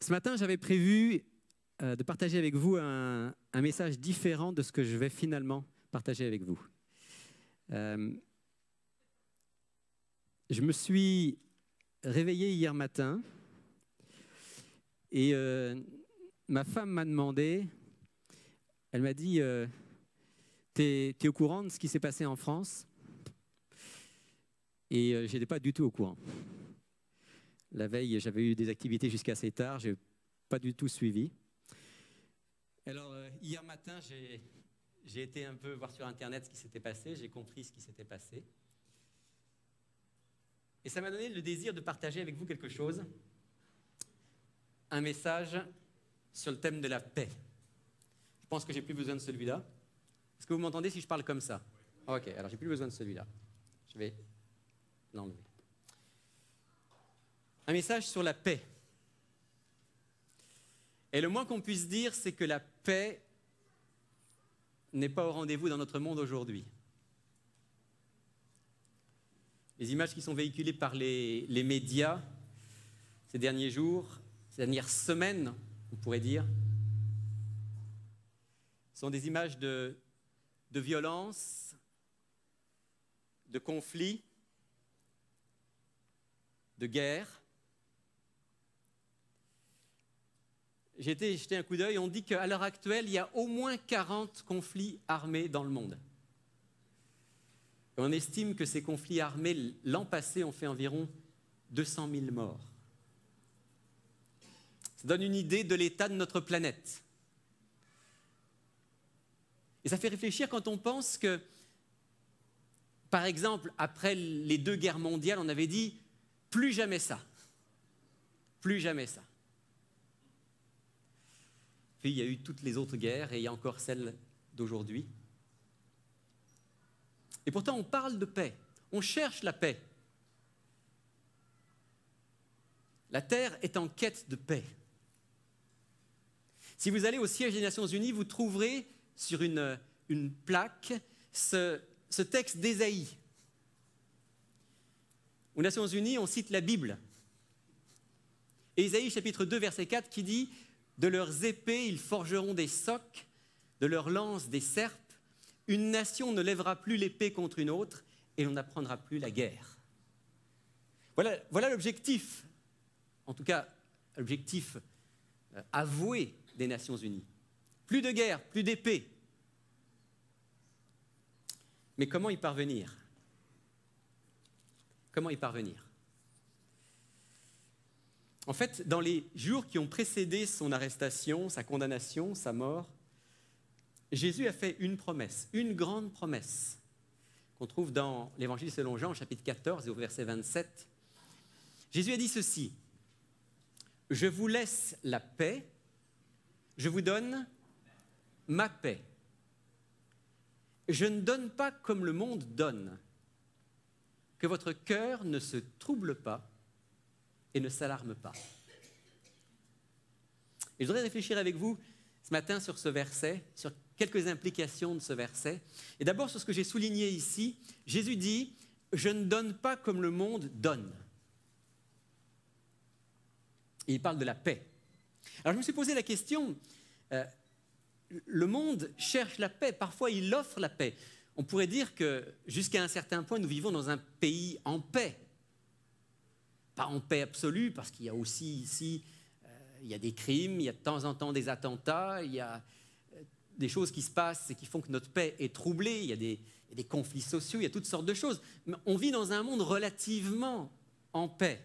Ce matin, j'avais prévu de partager avec vous un message différent de ce que je vais finalement partager avec vous. Je me suis réveillé hier matin et ma femme m'a demandé, elle m'a dit t'es au courant de ce qui s'est passé en France? Et je n'étais pas du tout au courant. La veille, j'avais eu des activités jusqu'à assez tard, je n'ai pas du tout suivi. Alors, hier matin, j'ai été un peu voir sur Internet ce qui s'était passé, j'ai compris ce qui s'était passé. Et ça m'a donné le désir de partager avec vous quelque chose, un message sur le thème de la paix. Je pense que j'ai plus besoin de celui-là. Est-ce que vous m'entendez si je parle comme ça? Ok, alors j'ai plus besoin de celui-là. Je vais l'enlever. Un message sur la paix. Et le moins qu'on puisse dire, c'est que la paix n'est pas au rendez-vous dans notre monde aujourd'hui. Les images qui sont véhiculées par les médias ces derniers jours, ces dernières semaines, on pourrait dire, sont des images de violence, de conflits, de guerre. J'ai été jeter un coup d'œil, on dit qu'à l'heure actuelle, il y a au moins 40 conflits armés dans le monde. Et on estime que ces conflits armés, l'an passé, ont fait environ 200 000 morts. Ça donne une idée de l'état de notre planète. Et ça fait réfléchir quand on pense que, par exemple, après les 2 guerres mondiales, on avait dit « plus jamais ça ». Plus jamais ça. Puis il y a eu toutes les autres guerres et il y a encore celle d'aujourd'hui. Et pourtant, on parle de paix. On cherche la paix. La Terre est en quête de paix. Si vous allez au siège des Nations Unies, vous trouverez sur une plaque ce texte d'Ésaïe. Aux Nations Unies, on cite la Bible. Ésaïe, chapitre 2, verset 4, qui dit « De leurs épées, ils forgeront des socs, de leurs lances, des serpes. Une nation ne lèvera plus l'épée contre une autre, et l'on n'apprendra plus la guerre. » Voilà l'objectif, en tout cas l'objectif avoué des Nations Unies. Plus de guerre, plus d'épée. Mais comment y parvenir? Comment y parvenir? En fait, dans les jours qui ont précédé son arrestation, sa condamnation, sa mort, Jésus a fait une promesse, une grande promesse, qu'on trouve dans l'Évangile selon Jean, chapitre 14, et au verset 27. Jésus a dit ceci: « Je vous laisse la paix, je vous donne ma paix. Je ne donne pas comme le monde donne, que votre cœur ne se trouble pas et ne s'alarme pas. » Et je voudrais réfléchir avec vous ce matin sur ce verset, sur quelques implications de ce verset. Et d'abord sur ce que j'ai souligné ici, Jésus dit « Je ne donne pas comme le monde donne ». Et il parle de la paix. Alors je me suis posé la question, le monde cherche la paix, parfois il offre la paix. On pourrait dire que jusqu'à un certain point, nous vivons dans un pays en paix. Pas en paix absolue, parce qu'il y a aussi ici, il y a des crimes, il y a de temps en temps des attentats, il y a des choses qui se passent et qui font que notre paix est troublée, il y a des conflits sociaux, il y a toutes sortes de choses. Mais on vit dans un monde relativement en paix.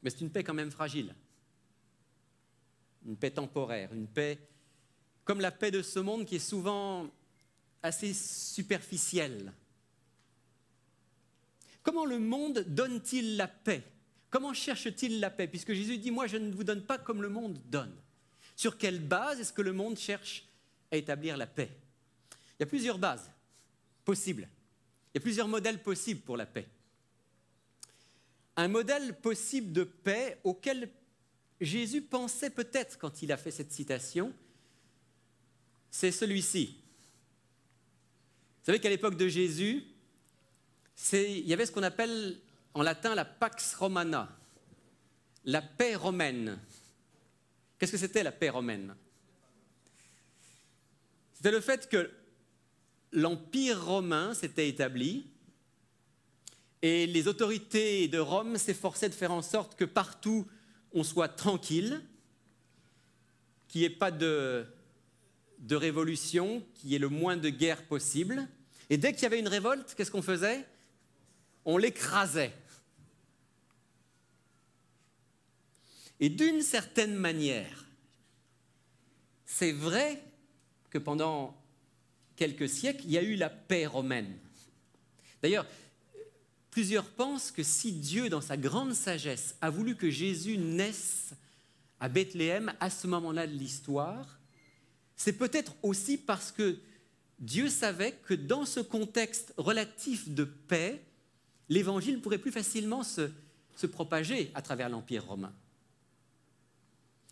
Mais c'est une paix quand même fragile. Une paix temporaire, une paix comme la paix de ce monde qui est souvent assez superficielle. Comment le monde donne-t-il la paix? Comment cherche-t-il la paix? Puisque Jésus dit « Moi, je ne vous donne pas comme le monde donne ». Sur quelle base est-ce que le monde cherche à établir la paix? Il y a plusieurs bases possibles. Il y a plusieurs modèles possibles pour la paix. Un modèle possible de paix auquel Jésus pensait peut-être quand il a fait cette citation, c'est celui-ci. Vous savez qu'à l'époque de Jésus, il y avait ce qu'on appelle en latin la Pax Romana. la paix romaine. Qu'est-ce que c'était la paix romaine? C'était le fait que l'Empire romain s'était établi et les autorités de Rome s'efforçaient de faire en sorte que partout on soit tranquille, qu'il n'y ait pas de révolution, qu'il y ait le moins de guerre possible. Et dès qu'il y avait une révolte, qu'est-ce qu'on faisait? On l'écrasait. Et d'une certaine manière, c'est vrai que pendant quelques siècles, il y a eu la paix romaine. D'ailleurs, plusieurs pensent que si Dieu, dans sa grande sagesse, a voulu que Jésus naisse à Bethléem à ce moment-là de l'histoire, c'est peut-être aussi parce que Dieu savait que dans ce contexte relatif de paix, l'Évangile pourrait plus facilement se propager à travers l'Empire romain.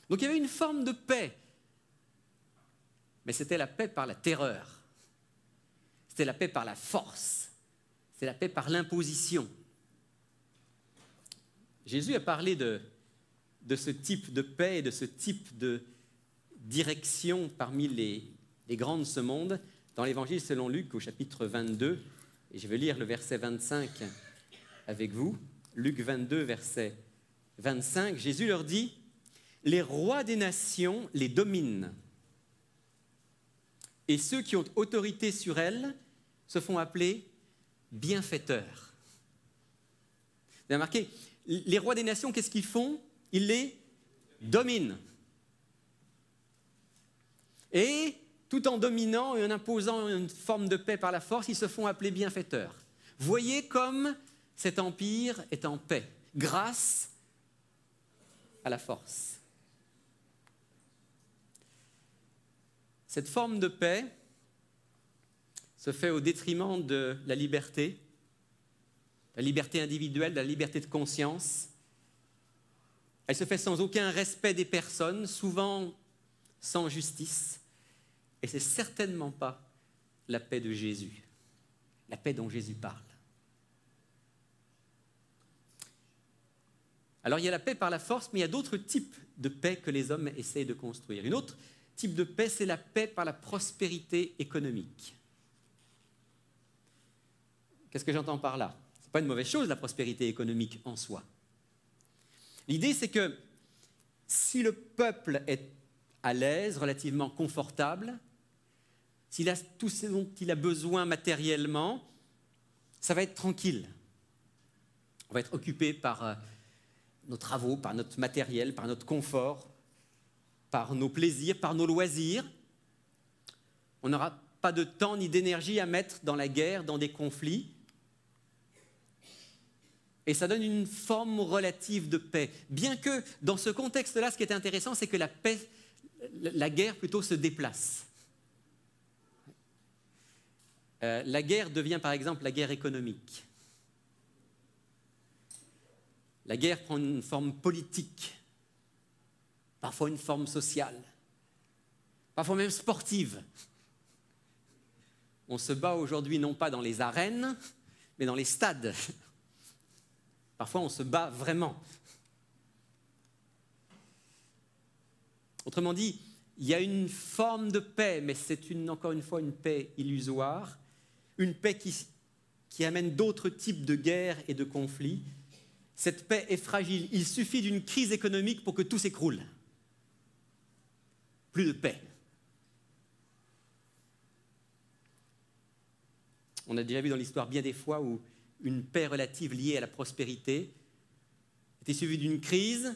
Donc il y avait une forme de paix, mais c'était la paix par la terreur, c'était la paix par la force, c'était la paix par l'imposition. Jésus a parlé de ce type de paix et de ce type de direction parmi les grands de ce monde dans l'Évangile selon Luc au chapitre 22, et je vais lire le verset 25 avec vous. Luc 22, verset 25, Jésus leur dit: « Les rois des nations les dominent, et ceux qui ont autorité sur elles se font appeler bienfaiteurs. » Vous avez remarqué, les rois des nations, qu'est-ce qu'ils font? Ils les dominent. Et tout en dominant et en imposant une forme de paix par la force, ils se font appeler bienfaiteurs. Voyez comme cet empire est en paix, grâce à la force. Cette forme de paix se fait au détriment de la liberté individuelle, de la liberté de conscience. Elle se fait sans aucun respect des personnes, souvent sans justice. Et ce n'est certainement pas la paix de Jésus, la paix dont Jésus parle. Alors il y a la paix par la force, mais il y a d'autres types de paix que les hommes essayent de construire. Une autre type de paix, c'est la paix par la prospérité économique. Qu'est-ce que j'entends par là? Ce n'est pas une mauvaise chose, la prospérité économique en soi. L'idée, c'est que si le peuple est à l'aise, relativement confortable, s'il a tout ce dont il a besoin matériellement, ça va être tranquille. On va être occupé par nos travaux, par notre matériel, par notre confort, par nos plaisirs, par nos loisirs. On n'aura pas de temps ni d'énergie à mettre dans la guerre, dans des conflits. Et ça donne une forme relative de paix. Bien que, dans ce contexte-là, ce qui est intéressant, c'est que la guerre plutôt se déplace. La guerre devient, par exemple, la guerre économique. La guerre prend une forme politique, parfois une forme sociale, parfois même sportive. On se bat aujourd'hui non pas dans les arènes, mais dans les stades. Parfois, on se bat vraiment. Autrement dit, il y a une forme de paix, mais c'est encore une fois une paix illusoire, une paix qui amène d'autres types de guerres et de conflits. Cette paix est fragile. Il suffit d'une crise économique pour que tout s'écroule. Plus de paix. On a déjà vu dans l'histoire bien des fois où une paix relative liée à la prospérité était suivie d'une crise,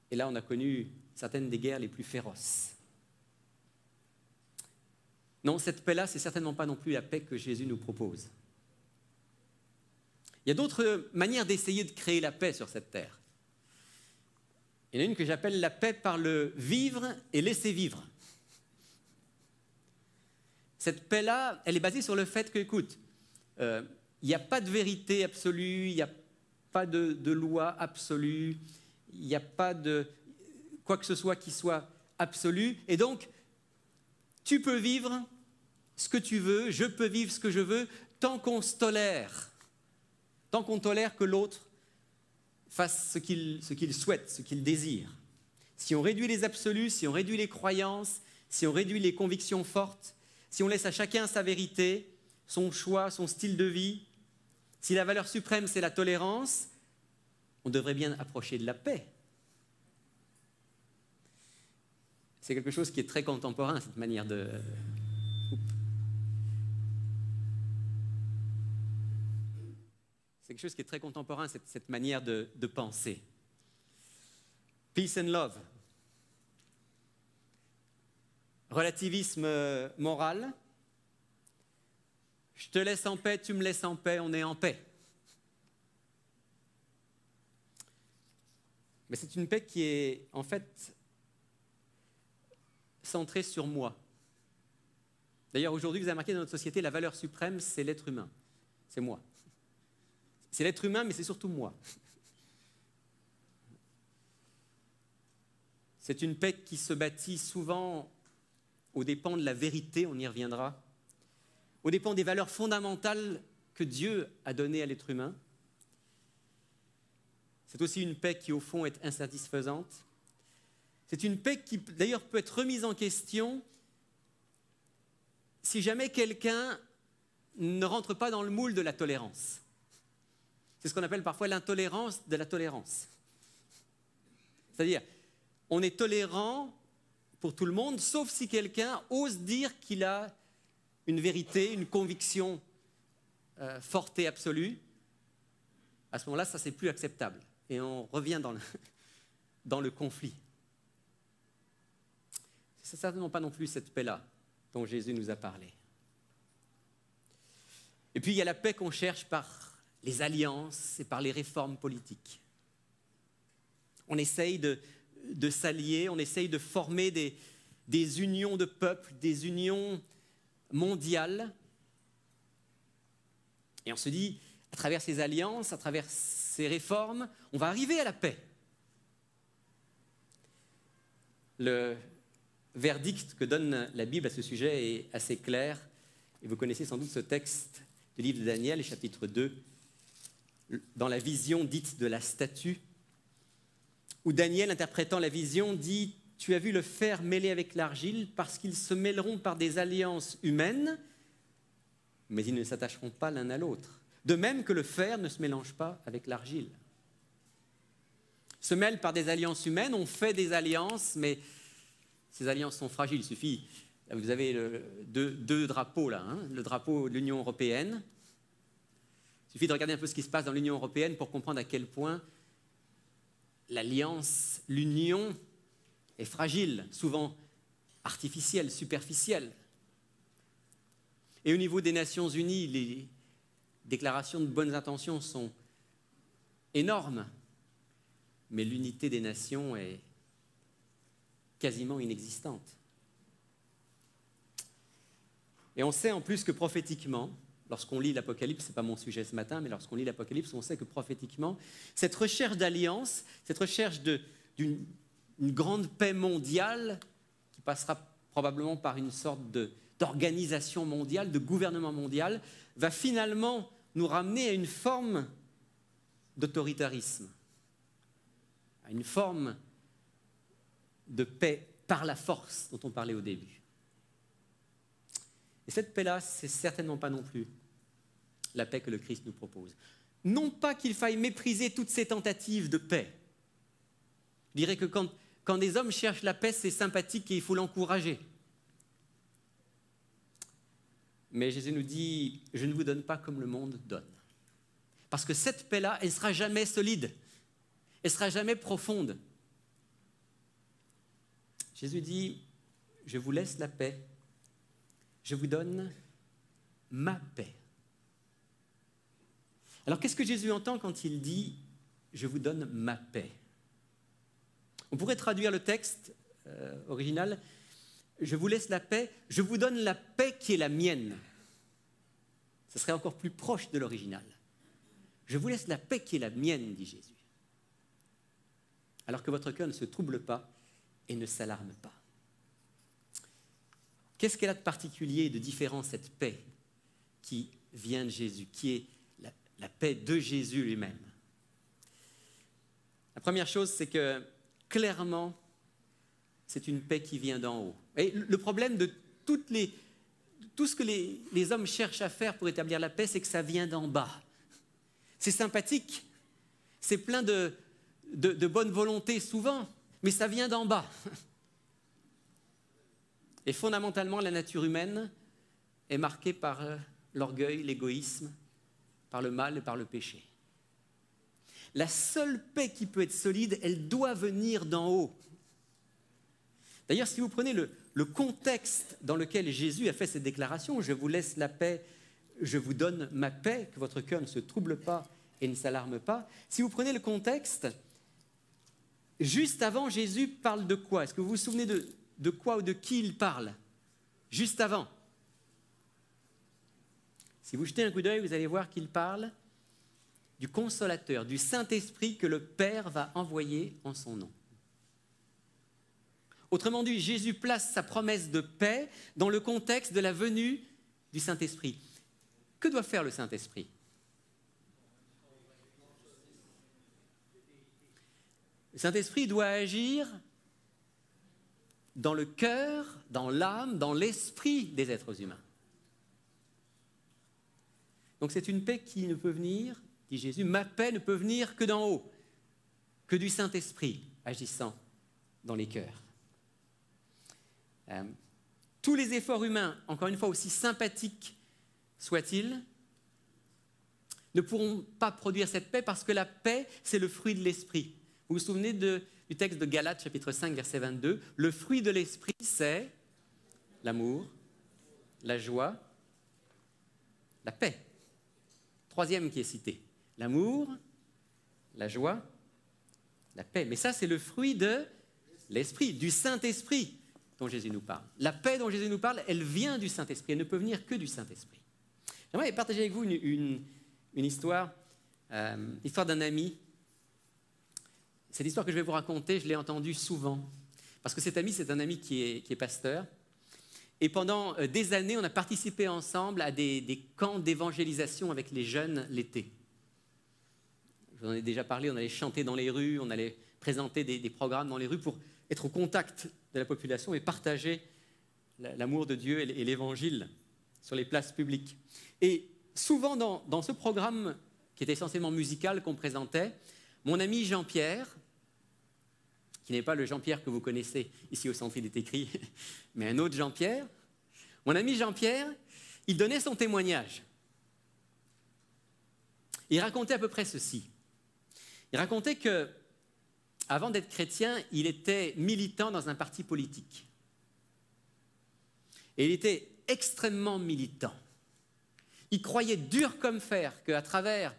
et là on a connu certaines des guerres les plus féroces. Non, cette paix-là, c'est certainement pas non plus la paix que Jésus nous propose. Il y a d'autres manières d'essayer de créer la paix sur cette terre. Il y en a une que j'appelle la paix par le vivre et laisser vivre. Cette paix-là, elle est basée sur le fait que, écoute, il n'y a pas de vérité absolue, il n'y a pas de loi absolue, il n'y a pas de quoi que ce soit qui soit absolu. Et donc, tu peux vivre ce que tu veux, je peux vivre ce que je veux, tant qu'on se tolère, tant qu'on tolère que l'autre fasse ce qu'il souhaite, ce qu'il désire. Si on réduit les absolus, si on réduit les croyances, si on réduit les convictions fortes, si on laisse à chacun sa vérité, son choix, son style de vie, si la valeur suprême c'est la tolérance, on devrait bien approcher de la paix. C'est quelque chose qui est très contemporain, cette manière de... C'est quelque chose qui est très contemporain, cette manière de penser. Peace and love. Relativisme moral. Je te laisse en paix, tu me laisses en paix, on est en paix. Mais c'est une paix qui est en fait centrée sur moi. D'ailleurs, aujourd'hui, vous avez remarqué dans notre société, la valeur suprême, c'est l'être humain. C'est moi. C'est l'être humain, mais c'est surtout moi. C'est une paix qui se bâtit souvent aux dépens de la vérité, on y reviendra, aux dépens des valeurs fondamentales que Dieu a données à l'être humain. C'est aussi une paix qui, au fond, est insatisfaisante. C'est une paix qui, d'ailleurs, peut être remise en question si jamais quelqu'un ne rentre pas dans le moule de la tolérance. C'est ce qu'on appelle parfois l'intolérance de la tolérance. C'est-à-dire, on est tolérant pour tout le monde, sauf si quelqu'un ose dire qu'il a une vérité, une conviction forte et absolue. À ce moment-là, ça, c'est plus acceptable. Et on revient dans le conflit. C'est certainement pas non plus cette paix-là dont Jésus nous a parlé. Et puis, il y a la paix qu'on cherche par les alliances et par les réformes politiques. On essaye de s'allier, on essaye de former des unions de peuples, des unions mondiales. Et on se dit, à travers ces alliances, à travers ces réformes, on va arriver à la paix. Le verdict que donne la Bible à ce sujet est assez clair. Et vous connaissez sans doute ce texte du livre de Daniel, chapitre 2, dans la vision dite de la statue, où Daniel, interprétant la vision, dit « Tu as vu le fer mêlé avec l'argile, parce qu'ils se mêleront par des alliances humaines, mais ils ne s'attacheront pas l'un à l'autre. De même que le fer ne se mélange pas avec l'argile. » Se mêlent par des alliances humaines, on fait des alliances, mais ces alliances sont fragiles. Il suffit, vous avez deux drapeaux là, hein, le drapeau de l'Union européenne. Il suffit de regarder un peu ce qui se passe dans l'Union européenne pour comprendre à quel point l'alliance, l'union est fragile, souvent artificielle, superficielle. Et au niveau des Nations Unies, les déclarations de bonnes intentions sont énormes, mais l'unité des nations est quasiment inexistante. Et on sait en plus que prophétiquement, lorsqu'on lit l'Apocalypse, ce n'est pas mon sujet ce matin, mais lorsqu'on lit l'Apocalypse, on sait que prophétiquement, cette recherche d'alliance, cette recherche d'une grande paix mondiale, qui passera probablement par une sorte d'organisation mondiale, de gouvernement mondial, va finalement nous ramener à une forme d'autoritarisme, à une forme de paix par la force dont on parlait au début. Et cette paix-là, c'est certainement pas non plus la paix que le Christ nous propose. Non pas qu'il faille mépriser toutes ces tentatives de paix. Je dirais que quand des hommes cherchent la paix, c'est sympathique et il faut l'encourager. Mais Jésus nous dit, je ne vous donne pas comme le monde donne. Parce que cette paix-là, elle ne sera jamais solide. Elle ne sera jamais profonde. Jésus dit, je vous laisse la paix. Je vous donne ma paix. Alors, qu'est-ce que Jésus entend quand il dit « je vous donne ma paix » ? On pourrait traduire le texte original « je vous laisse la paix, je vous donne la paix qui est la mienne ». Ce serait encore plus proche de l'original. « Je vous laisse la paix qui est la mienne », dit Jésus. Alors que votre cœur ne se trouble pas et ne s'alarme pas. Qu'est-ce qu'elle a de particulier et de différent, cette paix qui vient de Jésus, qui est la paix de Jésus lui-même? première chose, c'est que clairement, c'est une paix qui vient d'en haut. Et le problème de tout ce que les hommes cherchent à faire pour établir la paix, c'est que ça vient d'en bas. C'est sympathique, c'est plein de bonne volonté souvent, mais ça vient d'en bas. Et fondamentalement, la nature humaine est marquée par l'orgueil, l'égoïsme, par le mal et par le péché. La seule paix qui peut être solide, elle doit venir d'en haut. D'ailleurs, si vous prenez le contexte dans lequel Jésus a fait cette déclaration, « Je vous laisse la paix, je vous donne ma paix, que votre cœur ne se trouble pas et ne s'alarme pas », si vous prenez le contexte, juste avant, Jésus parle de quoi? Est-ce que vous vous souvenez de quoi ou de qui il parle? Juste avant. Si vous jetez un coup d'œil, vous allez voir qu'il parle du Consolateur, du Saint-Esprit que le Père va envoyer en son nom. Autrement dit, Jésus place sa promesse de paix dans le contexte de la venue du Saint-Esprit. Que doit faire le Saint-Esprit? Le Saint-Esprit doit agir dans le cœur, dans l'âme, dans l'esprit des êtres humains. Donc c'est une paix qui ne peut venir, dit Jésus, ma paix ne peut venir que d'en haut, que du Saint-Esprit agissant dans les cœurs. Tous les efforts humains, encore une fois aussi sympathiques soient-ils, ne pourront pas produire cette paix parce que la paix, c'est le fruit de l'esprit. Vous vous souvenez du texte de Galates, chapitre 5, verset 22, le fruit de l'esprit, c'est l'amour, la joie, la paix. Troisième qui est cité, l'amour, la joie, la paix. Mais ça, c'est le fruit de l'esprit, du Saint-Esprit dont Jésus nous parle. La paix dont Jésus nous parle, elle vient du Saint-Esprit, elle ne peut venir que du Saint-Esprit. J'aimerais partager avec vous une histoire, l'histoire d'un ami. Cette histoire que je vais vous raconter, je l'ai entendue souvent, parce que cet ami, c'est un ami qui est pasteur. Et pendant des années, on a participé ensemble à des camps d'évangélisation avec les jeunes l'été. Je vous en ai déjà parlé, on allait chanter dans les rues, on allait présenter des programmes dans les rues pour être au contact de la population et partager l'amour de Dieu et l'évangile sur les places publiques. Et souvent dans ce programme, qui était essentiellement musical qu'on présentait, mon ami Jean-Pierre, qui n'est pas le Jean-Pierre que vous connaissez ici au centre, il est écrit, mais un autre Jean-Pierre, mon ami Jean-Pierre, il donnait son témoignage. Il racontait à peu près ceci. Il racontait que, avant d'être chrétien, il était militant dans un parti politique. Et il était extrêmement militant. Il croyait dur comme fer qu'à travers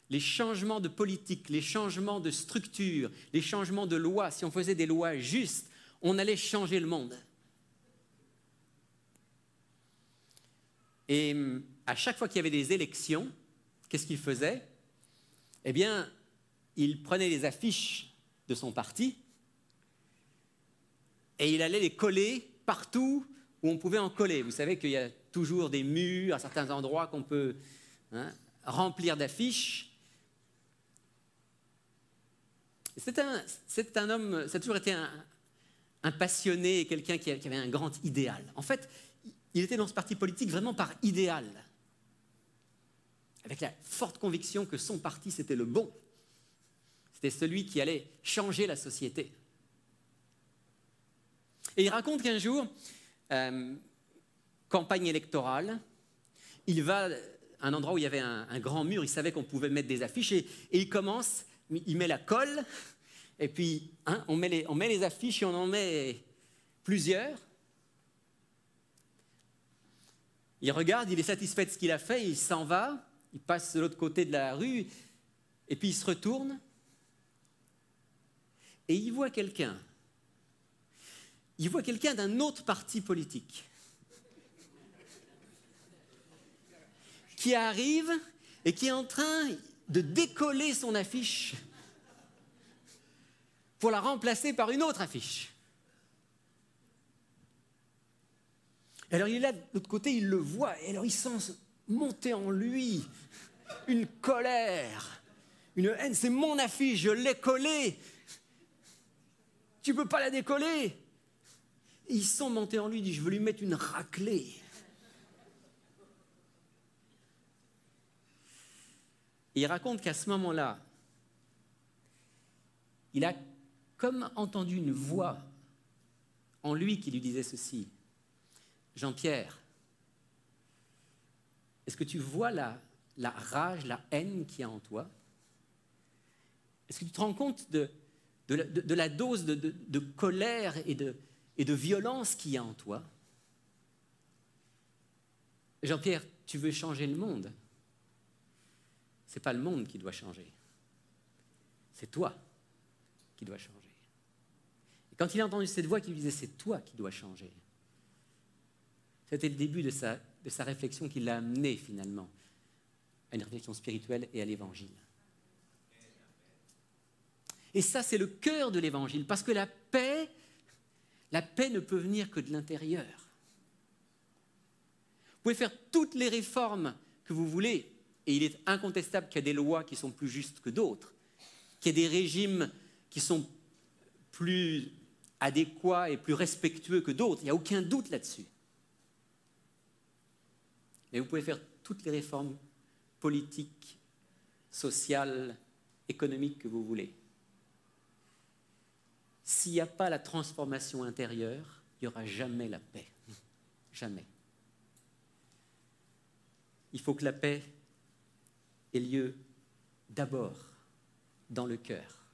les changements de politique, les changements de structure, les changements de lois, si on faisait des lois justes, on allait changer le monde. Et à chaque fois qu'il y avait des élections, qu'est-ce qu'il faisait? Eh bien, il prenait les affiches de son parti et il allait les coller partout où on pouvait en coller. Vous savez qu'il y a toujours des murs à certains endroits qu'on peut remplir d'affiches. C'est un homme, ça a toujours été un passionné et quelqu'un qui avait un grand idéal. En fait, il était dans ce parti politique vraiment par idéal, avec la forte conviction que son parti, c'était le bon. C'était celui qui allait changer la société. Et il raconte qu'un jour, campagne électorale, il va à un endroit où il y avait un grand mur, il savait qu'on pouvait mettre des affiches, et il commence, il met la colle, et puis on met les affiches et on en met plusieurs. Il regarde, il est satisfait de ce qu'il a fait, il s'en va, il passe de l'autre côté de la rue, et puis il se retourne, et il voit quelqu'un. Il voit quelqu'un d'un autre parti politique qui arrive et qui est en train de décoller son affiche pour la remplacer par une autre affiche. Alors il est là, de l'autre côté, il le voit, et alors il sent monter en lui une colère, une haine. C'est mon affiche, je l'ai collée. Tu ne peux pas la décoller. Et ils sont montés en lui, ils disent, je veux lui mettre une raclée. Et il raconte qu'à ce moment-là, il a comme entendu une voix en lui qui lui disait ceci. Jean-Pierre, est-ce que tu vois la rage, la haine qu'il y a en toi? Est-ce que tu te rends compte de la dose de colère et de violence qu'il y a en toi? Jean-Pierre, tu veux changer le monde? Ce n'est pas le monde qui doit changer. C'est toi qui dois changer. Et quand il a entendu cette voix qui lui disait « c'est toi qui dois changer », c'était le début de sa réflexion qui l'a amené finalement à une réflexion spirituelle et à l'évangile. Et ça, c'est le cœur de l'évangile, parce que la paix ne peut venir que de l'intérieur. Vous pouvez faire toutes les réformes que vous voulez, et il est incontestable qu'il y a des lois qui sont plus justes que d'autres, qu'il y a des régimes qui sont plus adéquats et plus respectueux que d'autres, il n'y a aucun doute là-dessus. Mais vous pouvez faire toutes les réformes politiques, sociales, économiques que vous voulez. S'il n'y a pas la transformation intérieure, il n'y aura jamais la paix. Jamais. Il faut que la paix ait lieu d'abord dans le cœur.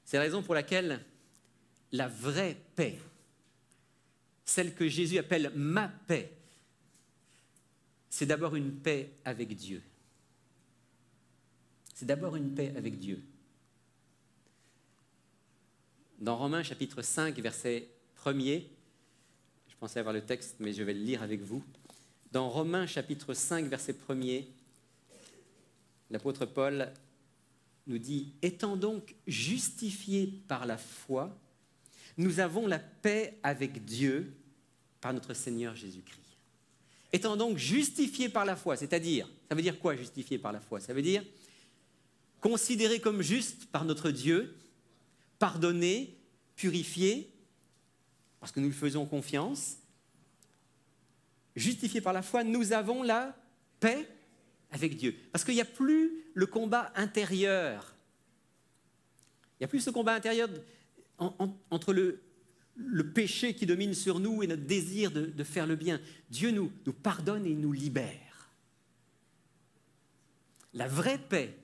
C'est la raison pour laquelle la vraie paix, celle que Jésus appelle ma paix, c'est d'abord une paix avec Dieu. C'est d'abord une paix avec Dieu. Dans Romains chapitre 5, verset 1er, je pensais avoir le texte, mais je vais le lire avec vous. Dans Romains chapitre 5, verset 1er, l'apôtre Paul nous dit « Étant donc justifiés par la foi, nous avons la paix avec Dieu par notre Seigneur Jésus-Christ. » Étant donc justifiés par la foi, c'est-à-dire, ça veut dire quoi justifié par la foi? Ça veut dire considéré comme juste par notre Dieu, pardonné, purifié, parce que nous lui faisons confiance. Justifié par la foi, nous avons la paix avec Dieu. Parce qu'il n'y a plus le combat intérieur. Il n'y a plus ce combat intérieur entre le péché qui domine sur nous et notre désir de faire le bien. Dieu nous pardonne et nous libère. La vraie paix,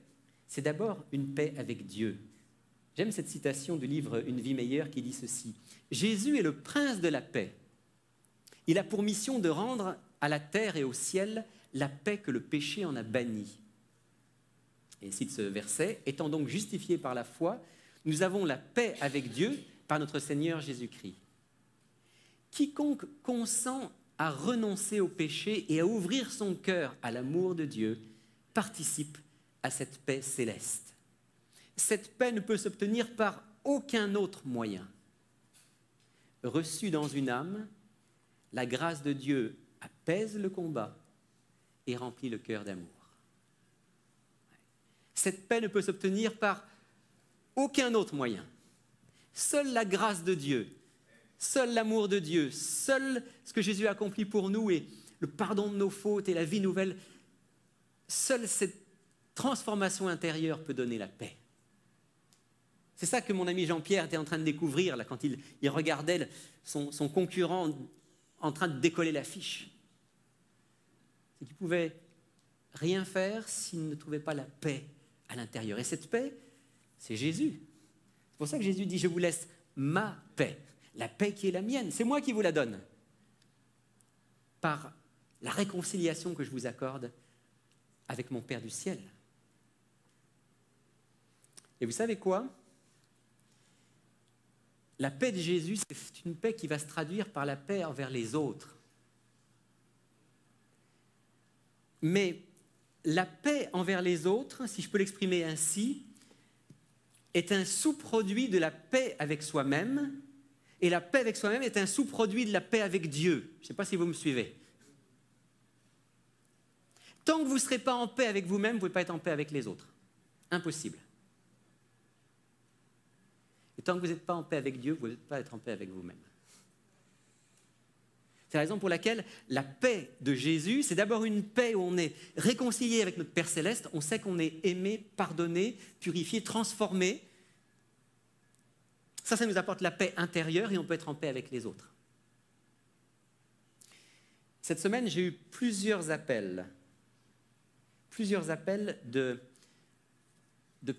c'est d'abord une paix avec Dieu. J'aime cette citation du livre Une vie meilleure qui dit ceci. Jésus est le prince de la paix. Il a pour mission de rendre à la terre et au ciel la paix que le péché en a bannie. Et cite ce verset, étant donc justifiés par la foi, nous avons la paix avec Dieu par notre Seigneur Jésus-Christ. Quiconque consent à renoncer au péché et à ouvrir son cœur à l'amour de Dieu participe à cette paix céleste. Cette paix ne peut s'obtenir par aucun autre moyen. Reçue dans une âme, la grâce de Dieu apaise le combat et remplit le cœur d'amour. Cette paix ne peut s'obtenir par aucun autre moyen. Seule la grâce de Dieu, seul l'amour de Dieu, seul ce que Jésus a accompli pour nous et le pardon de nos fautes et la vie nouvelle, seule cette transformation intérieure peut donner la paix. C'est ça que mon ami Jean-Pierre était en train de découvrir là, quand il regardait son concurrent en train de décoller l'affiche. C'est qu'il ne pouvait rien faire s'il ne trouvait pas la paix à l'intérieur. Et cette paix, c'est Jésus. C'est pour ça que Jésus dit « Je vous laisse ma paix », la paix qui est la mienne. C'est moi qui vous la donne. Par la réconciliation que je vous accorde avec mon Père du ciel. Et vous savez quoi? La paix de Jésus, c'est une paix qui va se traduire par la paix envers les autres. Mais la paix envers les autres, si je peux l'exprimer ainsi, est un sous-produit de la paix avec soi-même, et la paix avec soi-même est un sous-produit de la paix avec Dieu. Je ne sais pas si vous me suivez. Tant que vous ne serez pas en paix avec vous-même, vous ne pouvez pas être en paix avec les autres. Impossible. Et tant que vous n'êtes pas en paix avec Dieu, vous ne pouvez pas être en paix avec vous-même. C'est la raison pour laquelle la paix de Jésus, c'est d'abord une paix où on est réconcilié avec notre Père Céleste, on sait qu'on est aimé, pardonné, purifié, transformé. Ça nous apporte la paix intérieure et on peut être en paix avec les autres. Cette semaine, j'ai eu plusieurs appels de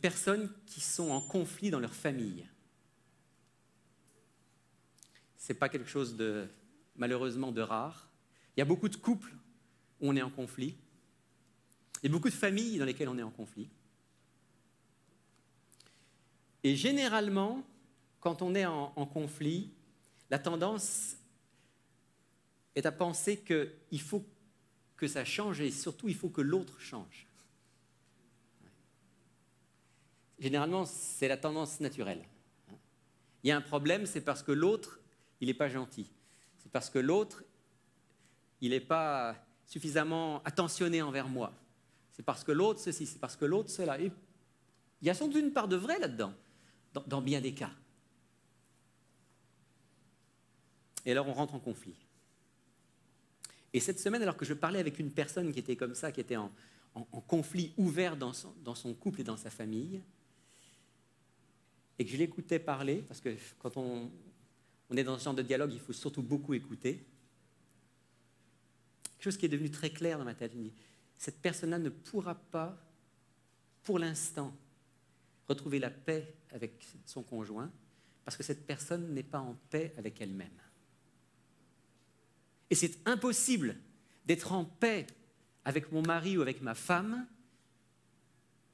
personnes qui sont en conflit dans leur famille. Ce n'est pas quelque chose malheureusement de rare. Il y a beaucoup de couples où on est en conflit. Il y a beaucoup de familles dans lesquelles on est en conflit. Et généralement, quand on est en conflit, la tendance est à penser qu'il faut que ça change et surtout il faut que l'autre change. Généralement, c'est la tendance naturelle. Il y a un problème, c'est parce que l'autre, il n'est pas gentil. C'est parce que l'autre, il n'est pas suffisamment attentionné envers moi. C'est parce que l'autre ceci, c'est parce que l'autre cela. Et il y a sans doute une part de vrai là-dedans, dans bien des cas. Et alors on rentre en conflit. Et cette semaine, alors que je parlais avec une personne qui était comme ça, qui était en conflit ouvert dans son couple et dans sa famille, et que je l'écoutais parler, parce que quand on est dans ce genre de dialogue, il faut surtout beaucoup écouter. Quelque chose qui est devenu très clair dans ma tête. Je me dis, cette personne-là ne pourra pas, pour l'instant, retrouver la paix avec son conjoint, parce que cette personne n'est pas en paix avec elle-même. Et c'est impossible d'être en paix avec mon mari ou avec ma femme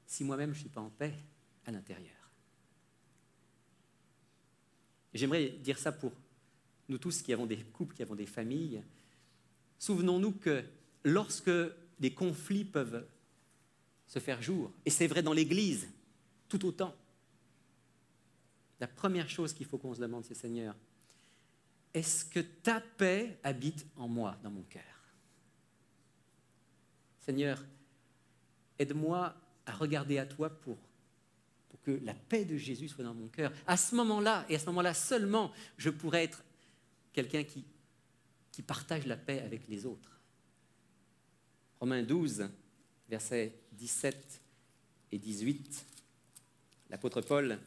si moi-même je ne suis pas en paix à l'intérieur. Et j'aimerais dire ça pour nous tous qui avons des couples, qui avons des familles. Souvenons-nous que lorsque des conflits peuvent se faire jour, et c'est vrai dans l'Église, tout autant, la première chose qu'il faut qu'on se demande, c'est Seigneur, est-ce que ta paix habite en moi, dans mon cœur? Seigneur, aide-moi à regarder à toi pour que la paix de Jésus soit dans mon cœur. À ce moment-là, et à ce moment-là seulement, je pourrais être quelqu'un qui partage la paix avec les autres. Romains 12, versets 17 et 18, l'apôtre Paul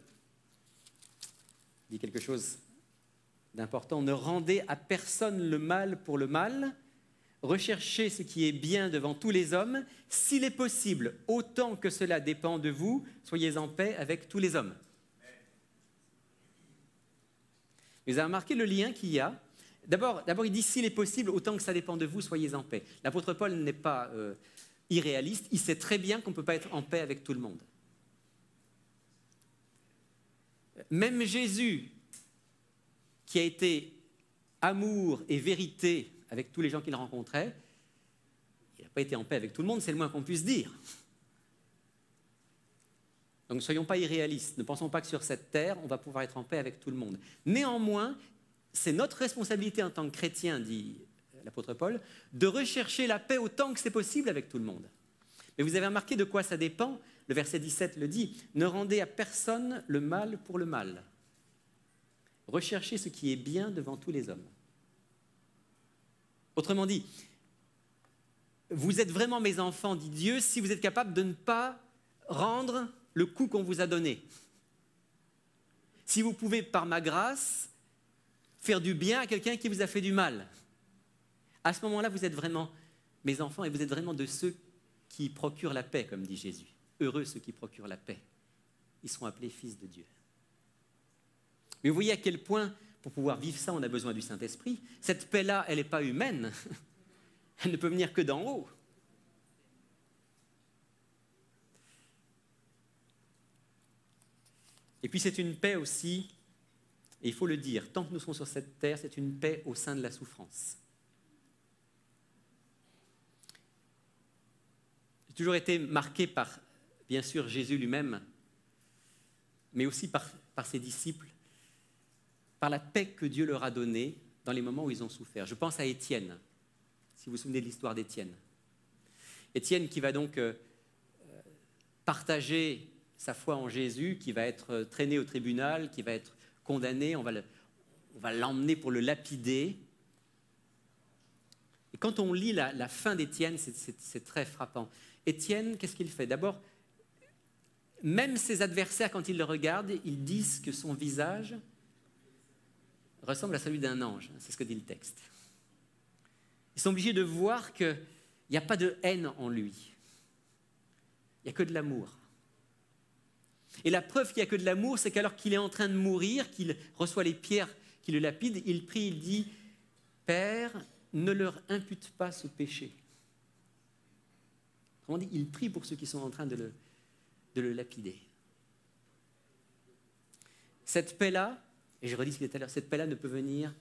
dit quelque chose d'important. Ne rendez à personne le mal pour le mal, recherchez ce qui est bien devant tous les hommes, s'il est possible, autant que cela dépend de vous, soyez en paix avec tous les hommes. Vous avez remarqué le lien qu'il y a? D'abord, il dit s'il est possible, autant que ça dépend de vous, soyez en paix. L'apôtre Paul n'est pas irréaliste, il sait très bien qu'on ne peut pas être en paix avec tout le monde. Même Jésus, qui a été amour et vérité avec tous les gens qu'il rencontrait, il n'a pas été en paix avec tout le monde, c'est le moins qu'on puisse dire. Donc ne soyons pas irréalistes, ne pensons pas que sur cette terre, on va pouvoir être en paix avec tout le monde. Néanmoins, c'est notre responsabilité en tant que chrétien, dit l'apôtre Paul, de rechercher la paix autant que c'est possible avec tout le monde. Mais vous avez remarqué de quoi ça dépend? Le verset 17 le dit, ne rendez à personne le mal pour le mal. Recherchez ce qui est bien devant tous les hommes. Autrement dit, vous êtes vraiment mes enfants, dit Dieu, si vous êtes capable de ne pas rendre le coup qu'on vous a donné. Si vous pouvez, par ma grâce, faire du bien à quelqu'un qui vous a fait du mal. À ce moment-là, vous êtes vraiment mes enfants et vous êtes vraiment de ceux qui procurent la paix, comme dit Jésus. Heureux ceux qui procurent la paix. Ils seront appelés fils de Dieu. Mais vous voyez à quel point, pour pouvoir vivre ça, on a besoin du Saint-Esprit. Cette paix-là, elle n'est pas humaine. Elle ne peut venir que d'en haut. Et puis c'est une paix aussi, et il faut le dire, tant que nous serons sur cette terre, c'est une paix au sein de la souffrance. J'ai toujours été marqué par, bien sûr, Jésus lui-même, mais aussi par ses disciples, par la paix que Dieu leur a donnée dans les moments où ils ont souffert. Je pense à Étienne, si vous vous souvenez de l'histoire d'Étienne. Étienne qui va donc partager sa foi en Jésus, qui va être traîné au tribunal, qui va être condamné, on va l'emmener pour le lapider. Et quand on lit la fin d'Étienne, c'est très frappant. Étienne, qu'est-ce qu'il fait? D'abord, même ses adversaires, quand ils le regardent, ils disent que son visage ressemble à celui d'un ange. C'est ce que dit le texte. Ils sont obligés de voir qu'il n'y a pas de haine en lui. Il n'y a que de l'amour. Et la preuve qu'il n'y a que de l'amour, c'est qu'alors qu'il est en train de mourir, qu'il reçoit les pierres qui le lapident, il prie, il dit « Père, ne leur impute pas ce péché. » Autrement dit, il prie pour ceux qui sont en train de le lapider. Cette paix-là, et je redis ce qu'il y a tout à l'heure, cette paix-là ne peut venir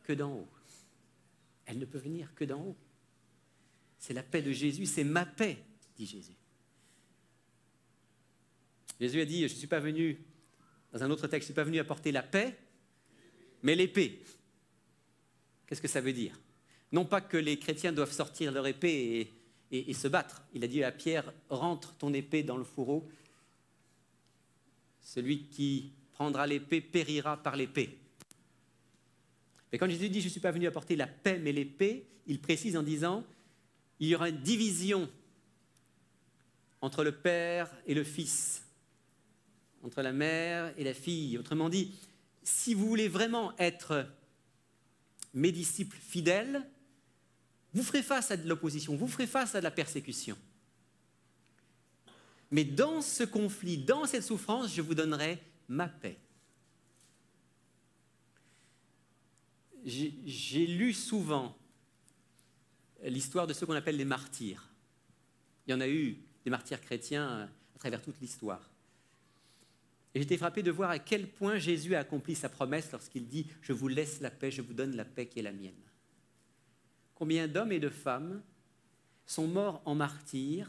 que d'en haut. Elle ne peut venir que d'en haut. C'est la paix de Jésus, c'est ma paix, dit Jésus. Jésus a dit, je ne suis pas venu, dans un autre texte, je ne suis pas venu apporter la paix, mais l'épée. Qu'est-ce que ça veut dire? Non pas que les chrétiens doivent sortir leur épée et se battre. Il a dit à Pierre, rentre ton épée dans le fourreau. Celui qui prendra l'épée périra par l'épée. Mais quand Jésus dit, je ne suis pas venu apporter la paix, mais l'épée, il précise en disant, il y aura une division entre le Père et le Fils, entre la mère et la fille. Autrement dit, si vous voulez vraiment être mes disciples fidèles, vous ferez face à de l'opposition, vous ferez face à de la persécution. Mais dans ce conflit, dans cette souffrance, je vous donnerai ma paix. J'ai lu souvent l'histoire de ceux qu'on appelle les martyrs. Il y en a eu des martyrs chrétiens à travers toute l'histoire. Et j'étais frappé de voir à quel point Jésus a accompli sa promesse lorsqu'il dit « Je vous laisse la paix, je vous donne la paix qui est la mienne ». Combien d'hommes et de femmes sont morts en martyrs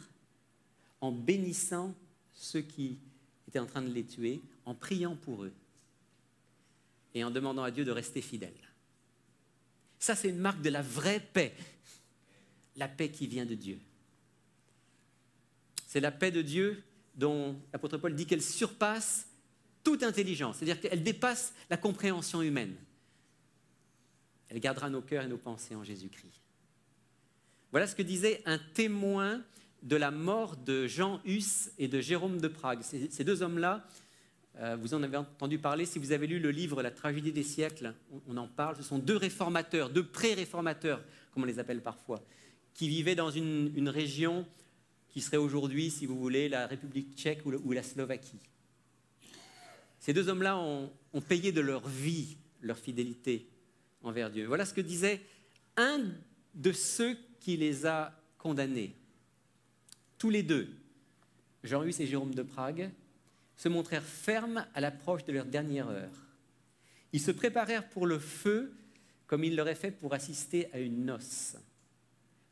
en bénissant ceux qui étaient en train de les tuer, en priant pour eux et en demandant à Dieu de rester fidèle. Ça, c'est une marque de la vraie paix, la paix qui vient de Dieu. C'est la paix de Dieu dont l'apôtre Paul dit qu'elle surpasse toute intelligence, c'est-à-dire qu'elle dépasse la compréhension humaine. Elle gardera nos cœurs et nos pensées en Jésus-Christ. Voilà ce que disait un témoin de la mort de Jean Hus et de Jérôme de Prague. Ces deux hommes-là, vous en avez entendu parler, si vous avez lu le livre « La tragédie des siècles », on en parle. Ce sont deux réformateurs, deux pré-réformateurs, comme on les appelle parfois, qui vivaient dans une région qui serait aujourd'hui, si vous voulez, la République tchèque ou la Slovaquie. Ces deux hommes-là ont payé de leur vie leur fidélité envers Dieu. Voilà ce que disait un de ceux qui les a condamnés. Tous les deux, Jean Hus et Jérôme de Prague, se montrèrent fermes à l'approche de leur dernière heure. Ils se préparèrent pour le feu comme ils l'auraient fait pour assister à une noce.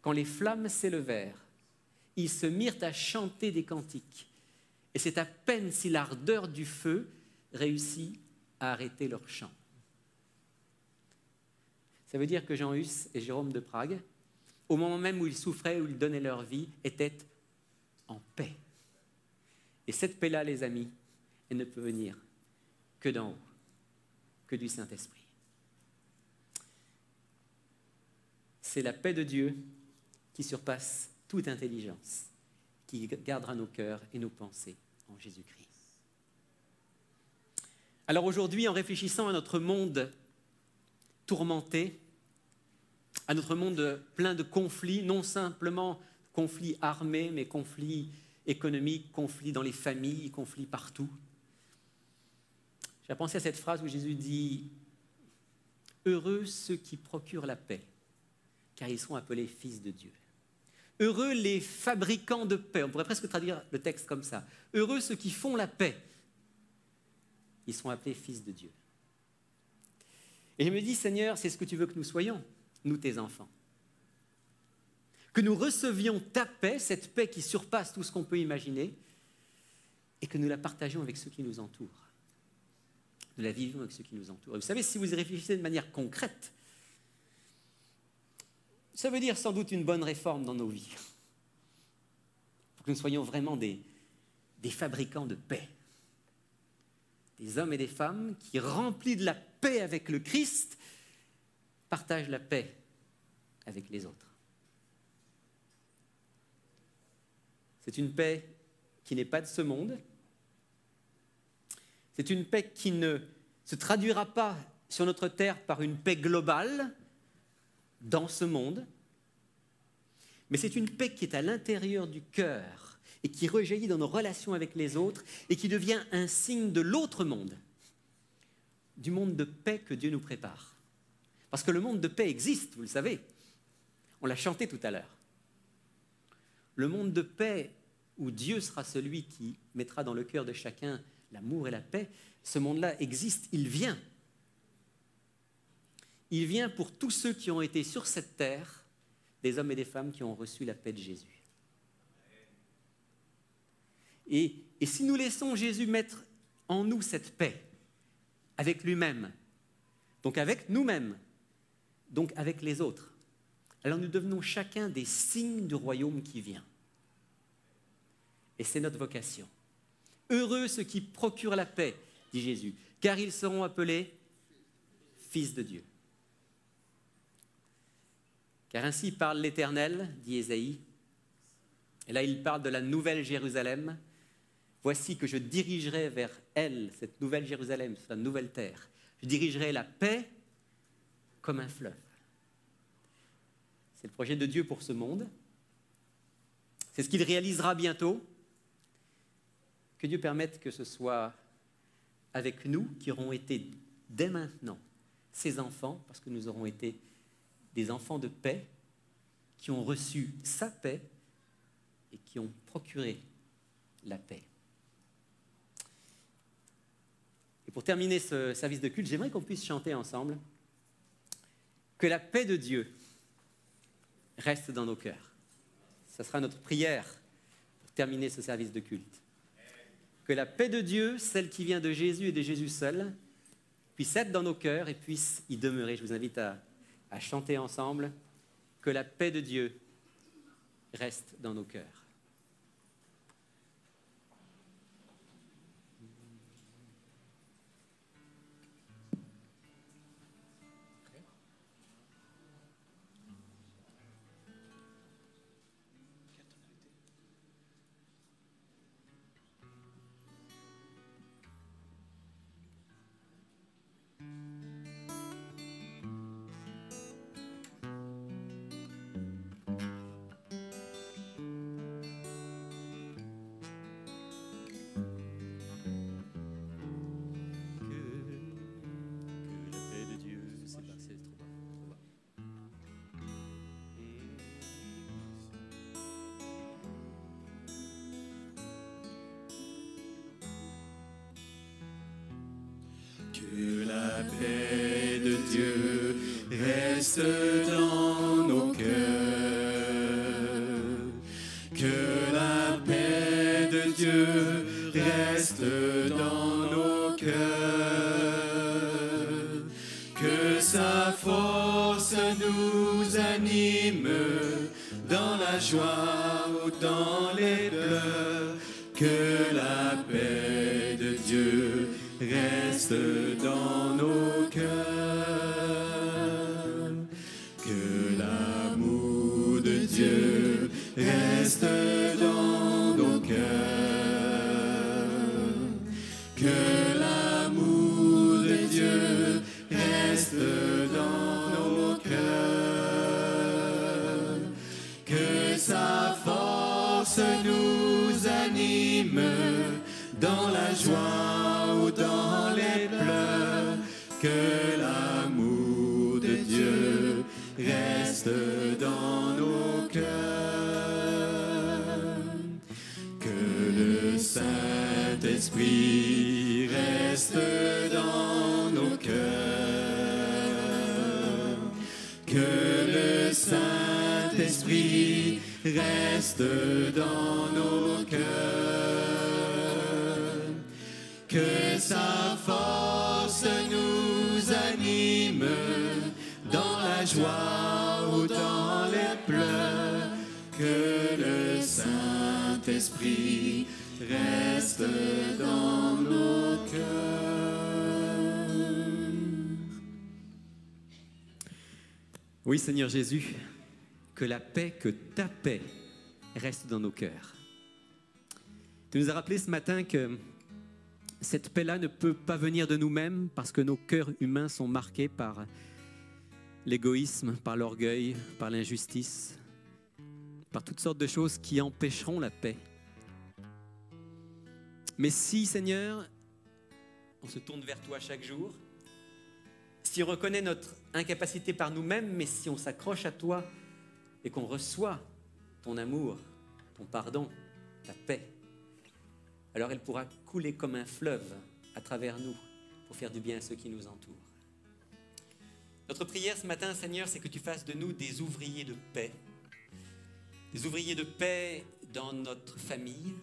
Quand les flammes s'élevèrent, ils se mirent à chanter des cantiques. Et c'est à peine si l'ardeur du feu réussit à arrêter leur chant. Ça veut dire que Jean Hus et Jérôme de Prague, au moment même où ils souffraient, où ils donnaient leur vie, étaient en paix. Et cette paix-là, les amis, elle ne peut venir que d'en haut, que du Saint-Esprit. C'est la paix de Dieu qui surpasse toute intelligence, qui gardera nos cœurs et nos pensées en Jésus-Christ. Alors aujourd'hui, en réfléchissant à notre monde tourmenté, à notre monde plein de conflits, non simplement conflits armés, mais conflits économiques, conflits dans les familles, conflits partout. J'ai pensé à cette phrase où Jésus dit « Heureux ceux qui procurent la paix, car ils seront appelés fils de Dieu. » Heureux les fabricants de paix, on pourrait presque traduire le texte comme ça. Heureux ceux qui font la paix, ils seront appelés fils de Dieu. Et je me dis, Seigneur, c'est ce que tu veux que nous soyons, nous tes enfants. Que nous recevions ta paix, cette paix qui surpasse tout ce qu'on peut imaginer, et que nous la partagions avec ceux qui nous entourent. Nous la vivions avec ceux qui nous entourent. Et vous savez, si vous y réfléchissez de manière concrète, ça veut dire sans doute une bonne réforme dans nos vies. que nous soyons vraiment des fabricants de paix. Des hommes et des femmes qui, remplis de la paix avec le Christ, partagent la paix avec les autres. C'est une paix qui n'est pas de ce monde. C'est une paix qui ne se traduira pas sur notre terre par une paix globale dans ce monde, mais c'est une paix qui est à l'intérieur du cœur et qui rejaillit dans nos relations avec les autres et qui devient un signe de l'autre monde, du monde de paix que Dieu nous prépare. Parce que le monde de paix existe, vous le savez. On l'a chanté tout à l'heure. Le monde de paix où Dieu sera celui qui mettra dans le cœur de chacun l'amour et la paix, ce monde-là existe, il vient. Il vient pour tous ceux qui ont été sur cette terre, des hommes et des femmes qui ont reçu la paix de Jésus. Et si nous laissons Jésus mettre en nous cette paix, avec lui-même, donc avec nous-mêmes, donc avec les autres, alors nous devenons chacun des signes du royaume qui vient. Et c'est notre vocation. Heureux ceux qui procurent la paix, dit Jésus, car ils seront appelés fils de Dieu. Car ainsi parle l'Éternel, dit Ésaïe, et là il parle de la nouvelle Jérusalem. Voici que je dirigerai vers elle, cette nouvelle Jérusalem, cette nouvelle terre. Je dirigerai la paix comme un fleuve. C'est le projet de Dieu pour ce monde. C'est ce qu'il réalisera bientôt. Que Dieu permette que ce soit avec nous qui aurons été dès maintenant ses enfants, parce que nous aurons été des enfants de paix, qui ont reçu sa paix et qui ont procuré la paix. Et pour terminer ce service de culte, j'aimerais qu'on puisse chanter ensemble que la paix de Dieu reste dans nos cœurs. Ce sera notre prière pour terminer ce service de culte. Que la paix de Dieu, celle qui vient de Jésus et de Jésus seul, puisse être dans nos cœurs et puisse y demeurer. Je vous invite à chanter ensemble. Que la paix de Dieu reste dans nos cœurs. Que la paix de Dieu reste dans nos cœurs. Que la paix de Dieu reste dans nos cœurs. Que sa force nous anime dans la joie ou dans les pleurs. Que la paix de Dieu reste dans nos cœurs, que l'amour de Dieu reste dans nos cœurs, que l'amour de Dieu reste dans nos cœurs, que sa force nous anime dans la joie ou dans les pleurs, que l'amour de Dieu reste dans nos cœurs, que le Saint-Esprit reste dans nos cœurs, que le Saint-Esprit reste dans nos cœurs, que sa force nous anime dans la joie ou dans les pleurs, que le Saint-Esprit Saint-Esprit, reste dans nos cœurs. Oui, Seigneur Jésus, que la paix, que ta paix reste dans nos cœurs. Tu nous as rappelé ce matin que cette paix-là ne peut pas venir de nous-mêmes parce que nos cœurs humains sont marqués par l'égoïsme, par l'orgueil, par l'injustice, par toutes sortes de choses qui empêcheront la paix. Mais si, Seigneur, on se tourne vers toi chaque jour, si on reconnaît notre incapacité par nous-mêmes, mais si on s'accroche à toi et qu'on reçoit ton amour, ton pardon, ta paix, alors elle pourra couler comme un fleuve à travers nous pour faire du bien à ceux qui nous entourent. Notre prière ce matin, Seigneur, c'est que tu fasses de nous des ouvriers de paix. Des ouvriers de paix dans notre famille,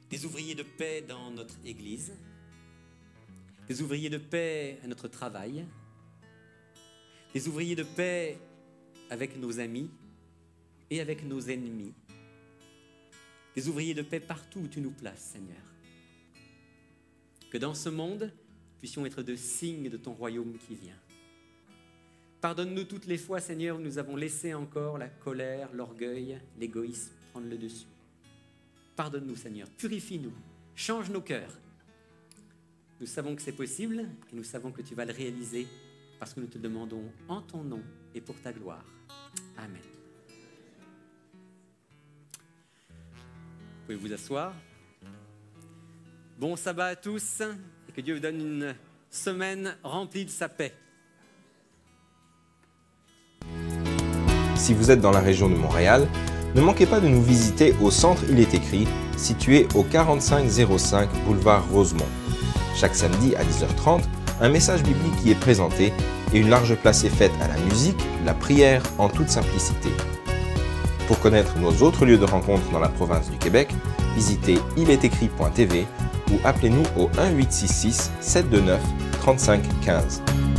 des ouvriers de paix dans notre église, des ouvriers de paix à notre travail, des ouvriers de paix avec nos amis et avec nos ennemis, des ouvriers de paix partout où tu nous places, Seigneur. Que dans ce monde, nous puissions être de signes de ton royaume qui vient. Pardonne-nous toutes les fois, Seigneur, où nous avons laissé encore la colère, l'orgueil, l'égoïsme prendre le dessus. Pardonne-nous, Seigneur, purifie-nous, change nos cœurs. Nous savons que c'est possible et nous savons que tu vas le réaliser parce que nous te demandons en ton nom et pour ta gloire. Amen. Vous pouvez vous asseoir. Bon sabbat à tous et que Dieu vous donne une semaine remplie de sa paix. Si vous êtes dans la région de Montréal, ne manquez pas de nous visiter au centre Il est écrit, situé au 4505 boulevard Rosemont. Chaque samedi à 10h30, un message biblique y est présenté et une large place est faite à la musique, la prière en toute simplicité. Pour connaître nos autres lieux de rencontre dans la province du Québec, visitez iletécrit.tv ou appelez-nous au 1-866-729-3515.